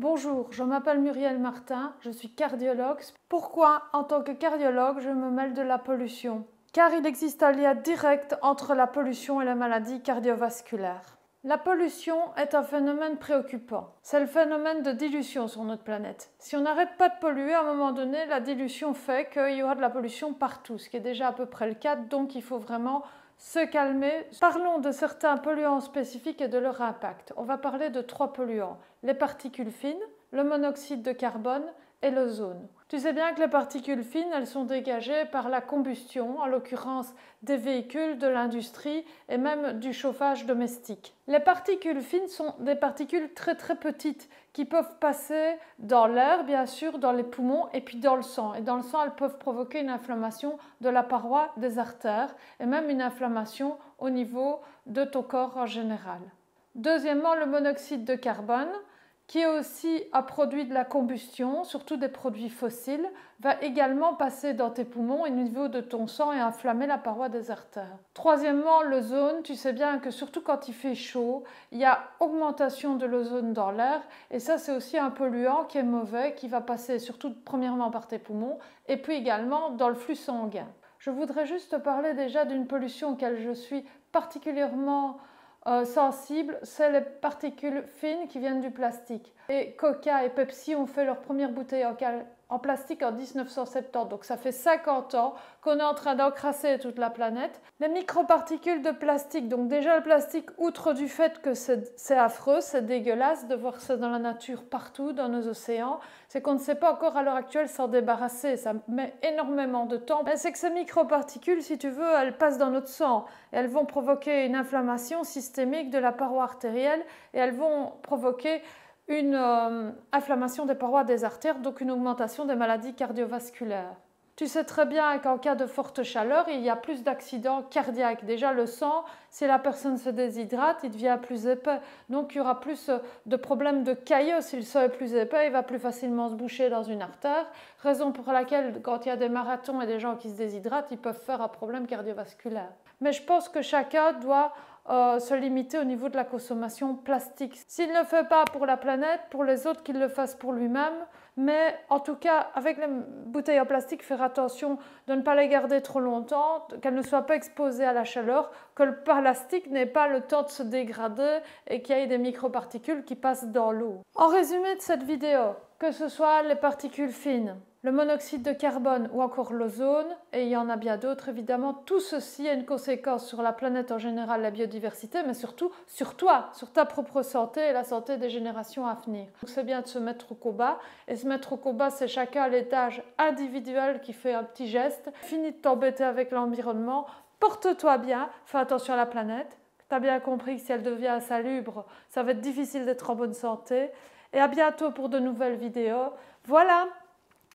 Bonjour, je m'appelle Muriel Martin, je suis cardiologue. Pourquoi, en tant que cardiologue, je me mêle de la pollution? Car il existe un lien direct entre la pollution et la maladie cardiovasculaire. La pollution est un phénomène préoccupant. C'est le phénomène de dilution sur notre planète. Si on n'arrête pas de polluer, à un moment donné, la dilution fait qu'il y aura de la pollution partout, ce qui est déjà à peu près le cas, donc il faut vraiment se calmer. Parlons de certains polluants spécifiques et de leur impact. On va parler de 3 polluants, les particules fines, le monoxyde de carbone et l'ozone. Tu sais bien que les particules fines, elles sont dégagées par la combustion, en l'occurrence des véhicules, de l'industrie et même du chauffage domestique. Les particules fines sont des particules très petites qui peuvent passer dans l'air, bien sûr, dans les poumons et puis dans le sang. Et dans le sang, elles peuvent provoquer une inflammation de la paroi des artères et même une inflammation au niveau de ton corps en général. Deuxièmement, le monoxyde de carbone, qui est aussi un produit de la combustion, surtout des produits fossiles, va également passer dans tes poumons et au niveau de ton sang et inflammer la paroi des artères. Troisièmement, l'ozone. Tu sais bien que surtout quand il fait chaud, il y a augmentation de l'ozone dans l'air et ça c'est aussi un polluant qui est mauvais, qui va passer surtout premièrement par tes poumons et puis également dans le flux sanguin. Je voudrais juste te parler déjà d'une pollution auquel je suis particulièrement sensible, c'est les particules fines qui viennent du plastique. Et Coca et Pepsi ont fait leur première bouteille en plastique en 1970, donc ça fait 50 ans qu'on est en train d'encrasser toute la planète. Les microparticules de plastique, donc déjà le plastique, outre du fait que c'est affreux, c'est dégueulasse de voir ça dans la nature partout, dans nos océans, c'est qu'on ne sait pas encore à l'heure actuelle s'en débarrasser, ça met énormément de temps. Mais c'est que ces microparticules, si tu veux, elles passent dans notre sang et elles vont provoquer une inflammation systémique de la paroi artérielle et elles vont provoquer une inflammation des parois des artères, donc une augmentation des maladies cardiovasculaires. Tu sais très bien qu'en cas de forte chaleur, il y a plus d'accidents cardiaques. Déjà, le sang, si la personne se déshydrate, il devient plus épais. Donc, il y aura plus de problèmes de caillots. Si le sang est plus épais, il va plus facilement se boucher dans une artère. Raison pour laquelle, quand il y a des marathons et des gens qui se déshydratent, ils peuvent faire un problème cardiovasculaire. Mais je pense que chacun doit se limiter au niveau de la consommation plastique. S'il ne le fait pas pour la planète, pour les autres, qu'il le fasse pour lui-même. Mais en tout cas, avec les bouteilles en plastique, faire attention de ne pas les garder trop longtemps, qu'elles ne soient pas exposées à la chaleur, que le plastique n'ait pas le temps de se dégrader et qu'il y ait des microparticules qui passent dans l'eau. En résumé de cette vidéo, que ce soit les particules fines, le monoxyde de carbone ou encore l'ozone, et il y en a bien d'autres évidemment, tout ceci a une conséquence sur la planète en général, la biodiversité, mais surtout sur toi, sur ta propre santé et la santé des générations à venir. Donc c'est bien de se mettre au combat, et se mettre au combat, c'est chacun à l'étage individuel qui fait un petit geste. Fini de t'embêter avec l'environnement, porte-toi bien, fais attention à la planète. Tu as bien compris que si elle devient insalubre, ça va être difficile d'être en bonne santé. Et à bientôt pour de nouvelles vidéos. Voilà!